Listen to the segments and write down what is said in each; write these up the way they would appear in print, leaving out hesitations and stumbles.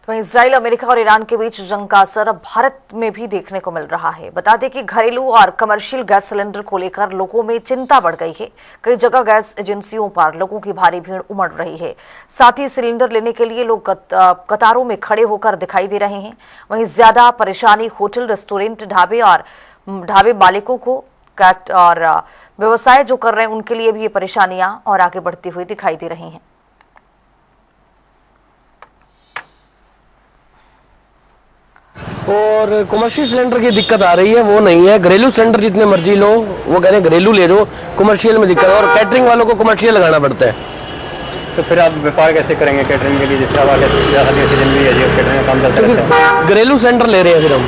तो Israel, America और Iran के बीच जंग का असर अब भारत में भी देखने को मिल रहा है। बता दें कि घरेलू और कमर्शियल गैस सिलेंडर को लेकर लोगों में चिंता बढ़ गई है। कई जगह गैस एजेंसियों पर लोगों की भारी भीड़ उमड़ रही है। साथ ही सिलेंडर लेने के लिए लोग कतारों में खड़े होकर दिखाई दे रहे हैं। वहीं ज्यादा परेशानी होटल, रेस्टोरेंट, ढाबे मालिकों को और व्यवसाय जो कर रहे हैं उनके लिए भी ये परेशानियां और आगे बढ़ती हुई दिखाई दे रही हैं। और कमर्शियल सिलेंडर की दिक्कत आ रही है, वो नहीं है। घरेलू सिलेंडर जितने मर्जी लो, वो कह रहे हैं घरेलू ले लो, कमर्शियल में दिक्कत है। और कैटरिंग वालों को कमर्शियल लगाना पड़ता है। तो फिर आप व्यापार कैसे करेंगे कैटरिंग के लिए? जिस तरह सीजन भी है जी, कैटरिंग का काम चलता रहता है। घरेलू सिलेंडर ले रहे हैं फिर हम,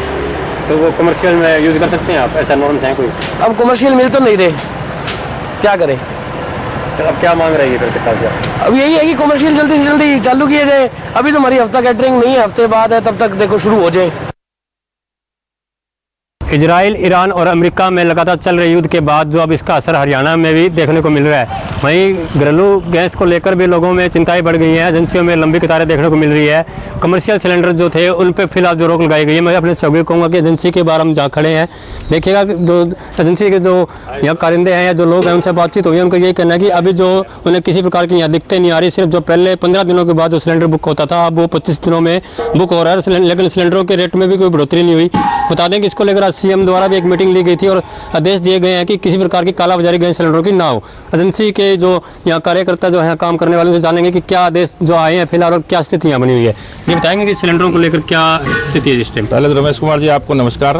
तो वो कमर्शियल में यूज़ कर सकते हैं आप? ऐसा नॉर्म्स हैं कोई? अब कमर्शियल मिल तो नहीं रहे, क्या करें? तो अब क्या मांग रही है फिर सरकार से? अब यही है कि कमर्शियल जल्दी से जल्दी चालू किया जाए। अभी तो हमारी हफ्ता कैटरिंग नहीं है, हफ्ते बाद है, तब तक देखो शुरू हो जाए। इजराइल, ईरान और अमेरिका में लगातार चल रहे युद्ध के बाद जो अब इसका असर हरियाणा में भी देखने को मिल रहा है। वहीं घरेलू गैस को लेकर भी लोगों में चिंताएं बढ़ गई हैं। एजेंसियों में लंबी कतारें देखने को मिल रही है। कमर्शियल सिलेंडर जो थे उन पर फिलहाल जो रोक लगाई गई है। मैं अपने सभी कहूँगा कि एजेंसी के बारे हम जहाँ खड़े हैं, देखिएगा जो एजेंसी के जो यहाँ कारिंदे हैं या जो लोग हैं उनसे बातचीत हुई है, उनका यही कहना है कि अभी जो उन्हें किसी प्रकार की यहाँ दिक्कतें नहीं आ रही। सिर्फ जो पहले 15 दिनों के बाद जो सिलेंडर बुक होता था, अब वो 25 दिनों में बुक हो रहा है। लेकिन सिलेंडरों के रेट में भी कोई बढ़ोतरी नहीं हुई। बता दें कि इसको लेकर सीएम द्वारा भी एक मीटिंग ली गई थी और आदेश दिए गए हैं कि किसी प्रकार की कालाबाजारी गैस सिलेंडरों की ना हो। एजेंसी के जो यहाँ कार्यकर्ता जो है काम करने वालों से जानेंगे कि क्या आदेश जो आए हैं फिलहाल और क्या स्थितियाँ बनी हुई है। ये बताएंगे कि सिलेंडरों को लेकर क्या स्थिति है इस टाइम। पहले तो रमेश कुमार जी आपको नमस्कार।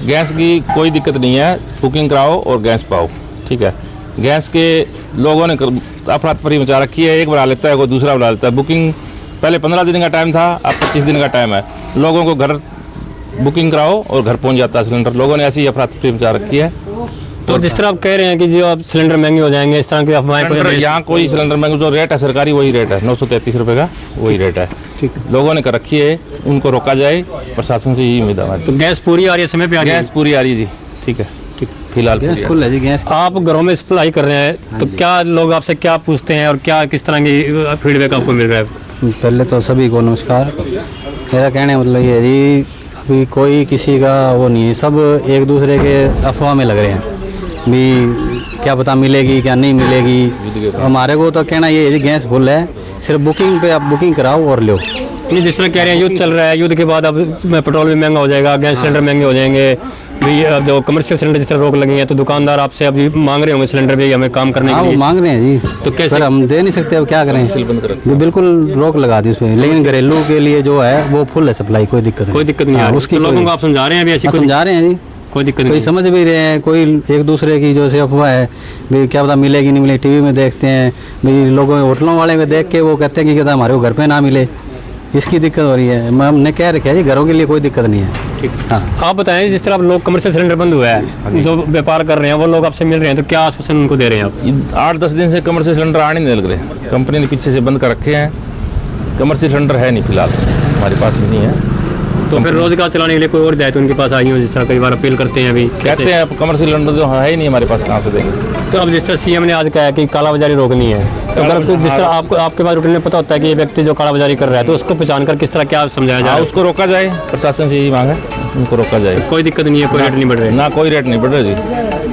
गैस की कोई दिक्कत नहीं है, बुकिंग कराओ और गैस पाओ, ठीक है। गैस के लोगों ने अफरा तफरी मचा रखी है, एक बना लेता है कोई दूसरा बना लेता है। बुकिंग पहले 15 दिन का टाइम था, अब 25 दिन का टाइम है। लोगों को घर बुकिंग कराओ और घर पहुंच जाता है सिलेंडर। लोगों ने ऐसी अफरा तफरी मचा रखी है। तो जिस तरह आप कह रहे हैं कि जो अब सिलेंडर महंगे हो जाएंगे, इस तरह की अफवाहें, यहाँ कोई सिलेंडर महंगा, जो रेट है सरकारी वही रेट है, 933 रुपये का वही रेट है। ठीक, लोगों ने कर रखी है, उनको रोका जाए, प्रशासन से यही उम्मीद है हमारी। तो गैस पूरी आ रही है, समय पे आ रही है? गैस पूरी आ रही है जी, ठीक है, ठीक, फिलहाल गैस फुल है जी। गैस आप घरों में सप्लाई कर रहे हैं, तो क्या लोग आपसे क्या पूछते हैं और क्या किस तरह की फीडबैक आपको मिल रहा है? पहले तो सभी को नमस्कार। मेरा कहने मतलब ये है जी, अभी कोई किसी का वो नहीं है, सब एक दूसरे के अफवाह में लग रहे हैं भी क्या पता मिलेगी क्या नहीं मिलेगी। हमारे को तो कहना ये है जी, गैस फुल है, सिर्फ बुकिंग पे आप बुकिंग कराओ और लो। ये जिस तरह कह रहे हैं युद्ध चल रहा है, युद्ध के बाद अब पेट्रोल भी महंगा हो जाएगा, गैस सिलेंडर महंगे हो जाएंगे। भी अब जो कमर्शियल सिलेंडर जिस तरह रोक लगी है, तो दुकानदार आपसे अभी मांग रहे होंगे सिलेंडर भी हमें काम करने के लिए। मांग रहे हैं जी, तो कैसे? हम दे नहीं सकते, अब क्या करें, बिल्कुल रोक लगा दी उसमें। लेकिन घरेलू के लिए जो है वो फुल है सप्लाई, कोई दिक्कत नहीं है उसकी। लोगों को आप समझा रहे हैं अभी? ऐसी समझा रहे हैं जी, कोई दिक्कत कोई नहीं, समझ भी रहे हैं। कोई एक दूसरे की जो से अफवाह है भी क्या पता मिलेगी नहीं मिलेगी, टीवी में देखते हैं भी लोगों होटलों वाले को देख के वो कहते हैं कि हमारे को घर पे ना मिले, इसकी दिक्कत हो रही है। हमने कह रखा है जी, घरों के लिए कोई दिक्कत नहीं है। ठीक, हाँ। आप बताएं, जिस तरह लोग कमर्शियल सिलेंडर बंद हुआ है, जो व्यापार कर रहे हैं वो लोग आपसे मिल रहे हैं, तो क्या आश्वासन उनको दे रहे हैं आप? 8-10 दिन से कमर्शियल सिलेंडर आने नहीं लग रहे। कंपनी ने पीछे से बंद कर रखे हैं, कमर्शियल सिलेंडर है नहीं फिलहाल हमारे पास भी नहीं है। तो फिर रोजगार चलाने के लिए कोई और जाए तो उनके पास आई हो, जिस तरह कई बार अपील करते हैं अभी कहते हैं कमर्शियल सिलेंडर जो है ही नहीं हमारे पास, कहाँ से देंगे? तो अब जिस तरह सीएम ने आज कहा है कि कालाबाजारी रोकनी है, तो अगर जिस तरह आपके पास रूटीन में पता होता है कि ये व्यक्ति जो कालाबाजारी कर रहा है, तो उसको पहचान कर किस तरह क्या समझाया जाए? उसको रोका जाए, प्रशासन से यही मांग है, उनको रोका जाए। कोई दिक्कत नहीं है, कोई रेट नहीं बढ़ रहे ना, कोई रेट नहीं बढ़ रहा जी,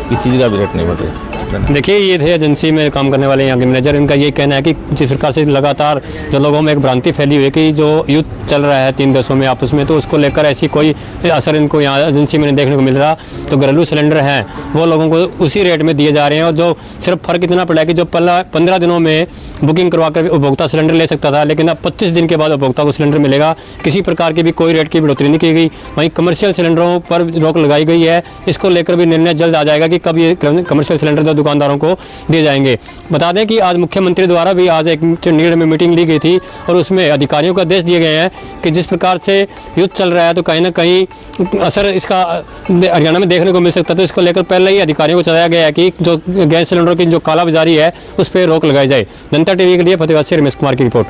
किसी चीज़ का भी रेट नहीं बढ़ रहा। देखिए, ये थे एजेंसी में काम करने वाले यहाँ के मैनेजर। इनका ये कहना है कि जिस प्रकार से लगातार जो लोगों में एक भ्रांति फैली हुई है कि जो युद्ध चल रहा है 3 देशों में आपस में, तो उसको लेकर ऐसी कोई असर इनको यहाँ एजेंसी में नहीं देखने को मिल रहा। तो घरेलू सिलेंडर हैं वो लोगों को उसी रेट में दिए जा रहे हैं, और जो सिर्फ फर्क इतना पड़ा है कि जो 15 दिनों में बुकिंग करवा कर उपभोक्ता सिलेंडर ले सकता था, लेकिन अब 25 दिन के बाद उपभोक्ता को सिलेंडर मिलेगा। किसी प्रकार की भी कोई रेट की बढ़ोतरी नहीं की गई। वहीं कमर्शियल सिलेंडरों पर रोक लगाई गई है, इसको लेकर भी निर्णय जल्द आ जाएगा कि कब ये कमर्शियल सिलेंडर जो दुकानदारों को दिए जाएंगे। बता दें कि आज मुख्यमंत्री द्वारा भी आज एक चंडीगढ़ में मीटिंग ली गई थी और उसमें अधिकारियों को आदेश दिए गए हैं कि जिस प्रकार से युद्ध चल रहा है, तो कहीं ना कहीं असर इसका हरियाणा में देखने को मिल सकता है। तो इसको लेकर पहले ही अधिकारियों को चलाया गया है कि जो गैस सिलेंडरों की जो कालाबाजारी है उस पर रोक लगाई जाए। जनता टीवी के लिए फतेहाबाद से रमेश कुमार की रिपोर्ट।